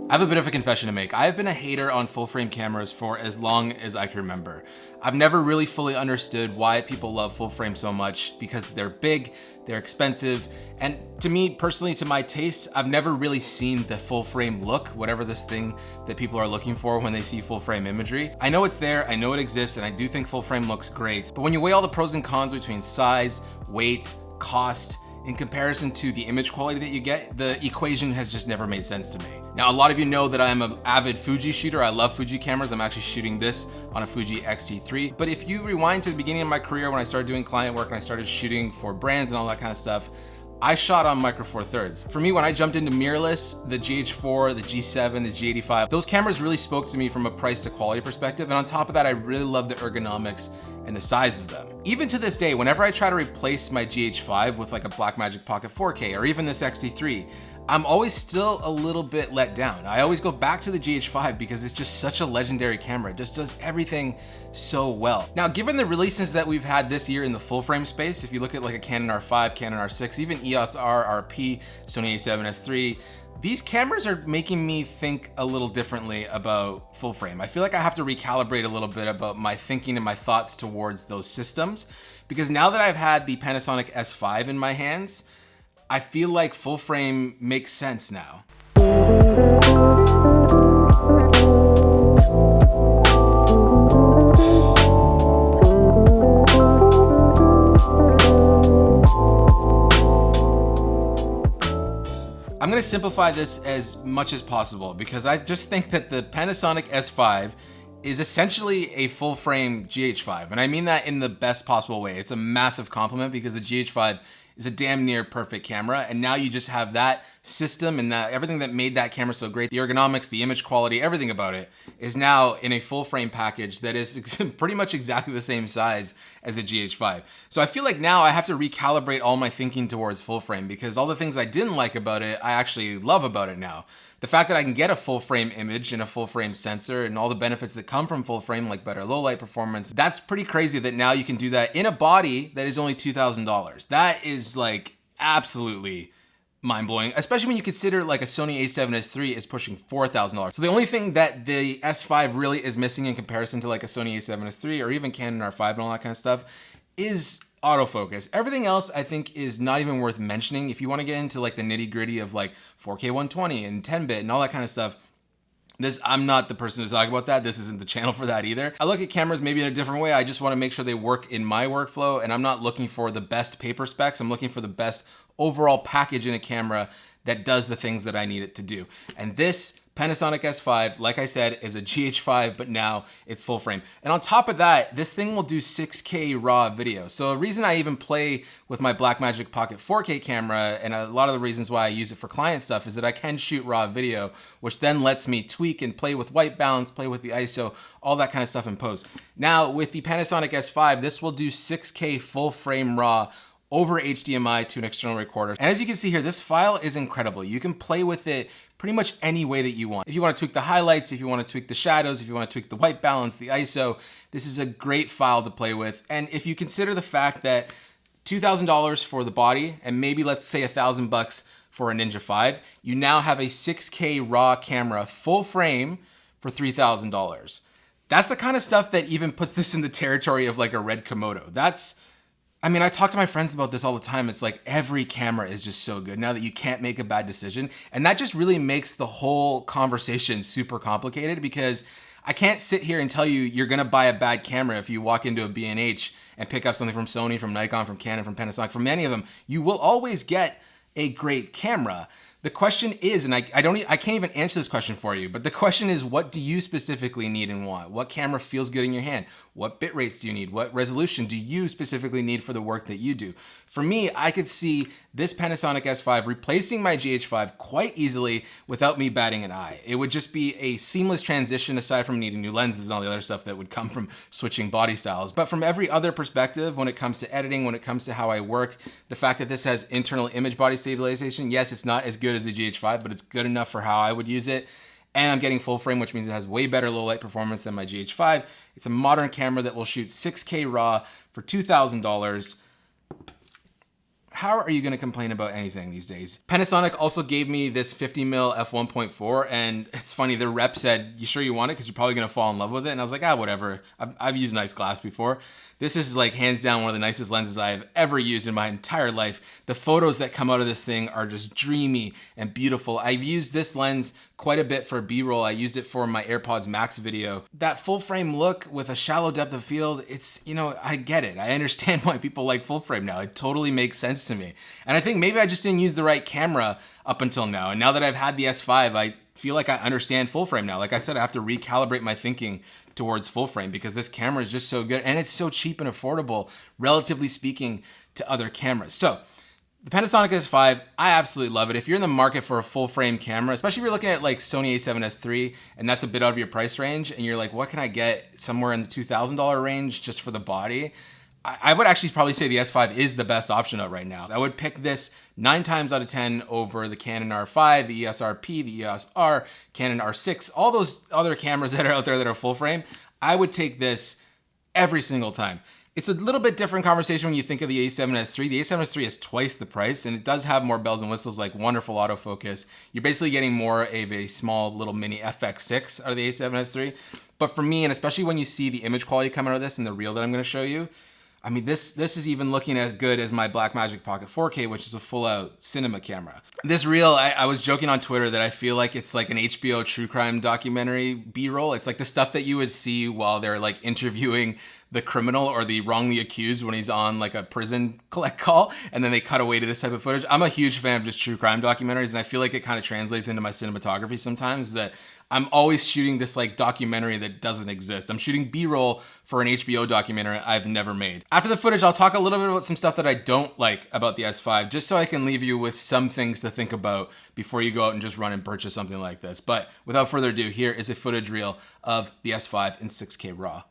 I have a bit of a confession to make. I've been a hater on full frame cameras for as long as I can remember. I've never really fully understood why people love full frame so much, because they're big, they're expensive, and to me personally, to my taste, I've never really seen the full frame look, whatever this thing that people are looking for when they see full frame imagery. I know it's there, I know it exists, and I do think full frame looks great, but when you weigh all the pros and cons between size, weight, cost, in comparison to the image quality that you get, the equation has just never made sense to me. Now, a lot of you know that I'm an avid Fuji shooter. I love Fuji cameras. I'm actually shooting this on a Fuji X-T3. But if you rewind to the beginning of my career when I started doing client work and I started shooting for brands and all that kind of stuff, I shot on Micro Four Thirds. For me, when I jumped into mirrorless, the GH4, the G7, the G85, those cameras really spoke to me from a price to quality perspective. And on top of that, I really love the ergonomics and the size of them. Even to this day, whenever I try to replace my GH5 with like a Blackmagic Pocket 4K or even this X-T3, I'm always still a little bit let down. I always go back to the GH5 because it's just such a legendary camera. It just does everything so well. Now, given the releases that we've had this year in the full frame space, if you look at like a Canon R5, Canon R6, even EOS R, RP, Sony A7S III, these cameras are making me think a little differently about full frame. I feel like I have to recalibrate a little bit about my thinking and my thoughts towards those systems, because now that I've had the Panasonic S5 in my hands, I feel like full frame makes sense now. I'm gonna simplify this as much as possible because I just think that the Panasonic S5 is essentially a full frame GH5. And I mean that in the best possible way. It's a massive compliment because the GH5 is a damn near perfect camera. And now you just have that system and that everything that made that camera so great, the ergonomics, the image quality, everything about it is now in a full frame package that is pretty much exactly the same size as a GH5. So I feel like now I have to recalibrate all my thinking towards full frame because all the things I didn't like about it, I actually love about it now. The fact that I can get a full frame image and a full frame sensor and all the benefits that come from full frame, like better low light performance, that's pretty crazy that now you can do that in a body that is only $2,000. That is like absolutely mind-blowing, especially when you consider like a Sony A7S III is pushing $4,000. So the only thing that the S5 really is missing in comparison to like a Sony A7S III or even Canon R5 and all that kind of stuff is autofocus. Everything else I think is not even worth mentioning. If you want to get into like the nitty gritty of like 4K 120 and 10-bit and all that kind of stuff, I'm not the person to talk about that. This isn't the channel for that either. I look at cameras maybe in a different way. I just want to make sure they work in my workflow, and I'm not looking for the best paper specs. I'm looking for the best overall package in a camera that does the things that I need it to do. And this Panasonic S5, like I said, is a GH5, but now it's full frame. And on top of that, this thing will do 6K RAW video. So a reason I even play with my Blackmagic Pocket 4K camera, and a lot of the reasons why I use it for client stuff, is that I can shoot RAW video, which then lets me tweak and play with white balance, play with the ISO, all that kind of stuff in post. Now, with the Panasonic S5, this will do 6K full frame RAW over HDMI to an external recorder. And as you can see here, this file is incredible. You can play with it pretty much any way that you want. If you want to tweak the highlights, if you want to tweak the shadows, if you want to tweak the white balance, the ISO, this is a great file to play with. And if you consider the fact that $2,000 for the body and maybe let's say $1,000 for a Ninja 5, you now have a 6K RAW camera full frame for $3,000. That's the kind of stuff that even puts this in the territory of like a Red Komodo. I mean, I talk to my friends about this all the time. It's like every camera is just so good now that you can't make a bad decision. And that just really makes the whole conversation super complicated because I can't sit here and tell you you're gonna buy a bad camera if you walk into a B&H and pick up something from Sony, from Nikon, from Canon, from Panasonic, from any of them. You will always get a great camera. The question is, and I can't even answer this question for you, but the question is, what do you specifically need and want? What camera feels good in your hand? What bit rates do you need? What resolution do you specifically need for the work that you do? For me, I could see this Panasonic S5 replacing my GH5 quite easily without me batting an eye. It would just be a seamless transition aside from needing new lenses and all the other stuff that would come from switching body styles. But from every other perspective, when it comes to editing, when it comes to how I work, the fact that this has internal image body stabilization, yes, it's not as good as the GH5, but it's good enough for how I would use it. And I'm getting full frame, which means it has way better low light performance than my GH5. It's a modern camera that will shoot 6K RAW for $2,000. how are you gonna complain about anything these days? Panasonic also gave me this 50mm f1.4, and it's funny, the rep said, you sure you want it? Because you're probably gonna fall in love with it. And I was like, whatever. I've used nice glass before. This is like hands down one of the nicest lenses I've ever used in my entire life. The photos that come out of this thing are just dreamy and beautiful. I've used this lens quite a bit for B-roll. I used it for my AirPods Max video. That full frame look with a shallow depth of field, it's, I get it. I understand why people like full frame now. It totally makes sense to me. And I think maybe I just didn't use the right camera up until now. And now that I've had the S5, I feel like I understand full frame now. Like I said, I have to recalibrate my thinking towards full frame because this camera is just so good and it's so cheap and affordable, relatively speaking, to other cameras. So the Panasonic S5, I absolutely love it. If you're in the market for a full frame camera, especially if you're looking at like Sony A7S III and that's a bit out of your price range and you're like, what can I get somewhere in the $2,000 range just for the body? I would actually probably say the S5 is the best option out right now. I would pick this 9 times out of 10 over the Canon R5, the EOS-RP, the EOS-R, Canon R6, all those other cameras that are out there that are full frame. I would take this every single time. It's a little bit different conversation when you think of the A7S III. The A7S III is twice the price, and it does have more bells and whistles like wonderful autofocus. You're basically getting more of a small little mini FX6 out of the A7S III. But for me, and especially when you see the image quality coming out of this in the reel that I'm gonna show you, I mean, this is even looking as good as my Blackmagic Pocket 4K, which is a full-out cinema camera. This reel, I was joking on Twitter that I feel like it's like an HBO true crime documentary B-roll. It's like the stuff that you would see while they're like interviewing the criminal or the wrongly accused when he's on like a prison collect call, and then they cut away to this type of footage. I'm a huge fan of just true crime documentaries, and I feel like it kind of translates into my cinematography sometimes, that I'm always shooting this like documentary that doesn't exist. I'm shooting B-roll for an HBO documentary I've never made. After the footage, I'll talk a little bit about some stuff that I don't like about the S5, just so I can leave you with some things to think about before you go out and just run and purchase something like this. But without further ado, here is a footage reel of the S5 in 6K RAW.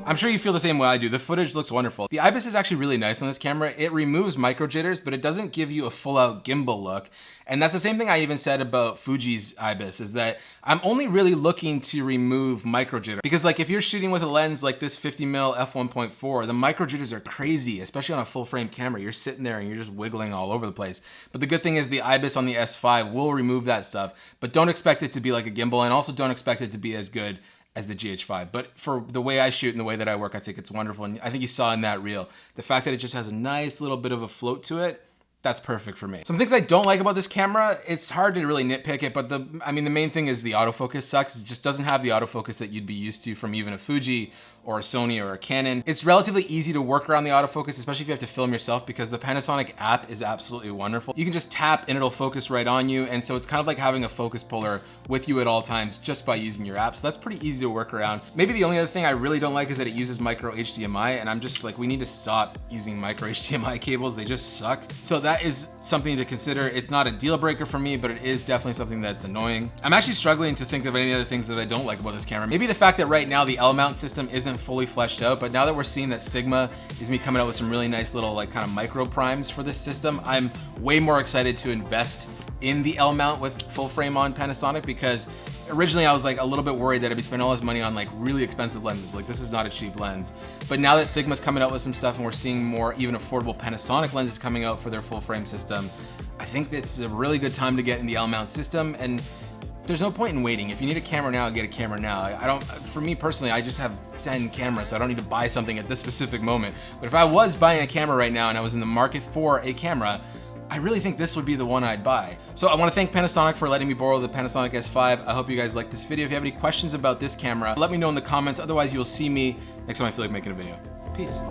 I'm sure you feel the same way I do. The footage looks wonderful. The IBIS is actually really nice on this camera. It removes micro jitters, but it doesn't give you a full out gimbal look. And that's the same thing I even said about Fuji's IBIS, is that I'm only really looking to remove micro jitter. Because like if you're shooting with a lens like this 50mm f1.4, the micro jitters are crazy, especially on a full frame camera. You're sitting there and you're just wiggling all over the place. But the good thing is the IBIS on the S5 will remove that stuff, but don't expect it to be like a gimbal, and also don't expect it to be as good as the GH5. But for the way I shoot and the way that I work, I think it's wonderful. And I think you saw in that reel, the fact that it just has a nice little bit of a float to it, that's perfect for me. Some things I don't like about this camera, it's hard to really nitpick it, but the main thing is the autofocus sucks. It just doesn't have the autofocus that you'd be used to from even a Fuji or a Sony or a Canon. It's relatively easy to work around the autofocus, especially if you have to film yourself, because the Panasonic app is absolutely wonderful. You can just tap and it'll focus right on you, and so it's kind of like having a focus puller with you at all times just by using your app, so that's pretty easy to work around. Maybe the only other thing I really don't like is that it uses micro HDMI, and I'm just like, we need to stop using micro HDMI cables, they just suck. So that is something to consider. It's not a deal breaker for me, but it is definitely something that's annoying. I'm actually struggling to think of any other things that I don't like about this camera. Maybe the fact that right now the L mount system isn't fully fleshed out, but now that we're seeing that Sigma is coming out with some really nice little like kind of micro primes for this system, I'm way more excited to invest in the L mount with full frame on Panasonic, because originally I was like a little bit worried that I'd be spending all this money on like really expensive lenses. Like, this is not a cheap lens. But now that Sigma's coming out with some stuff and we're seeing more even affordable Panasonic lenses coming out for their full frame system, I think it's a really good time to get in the L mount system, and there's no point in waiting. If you need a camera now, get a camera now. For me personally, I just have 10 cameras, so I don't need to buy something at this specific moment. But if I was buying a camera right now and I was in the market for a camera, I really think this would be the one I'd buy. So I wanna thank Panasonic for letting me borrow the Panasonic S5. I hope you guys liked this video. If you have any questions about this camera, let me know in the comments. Otherwise, you'll see me next time I feel like making a video. Peace.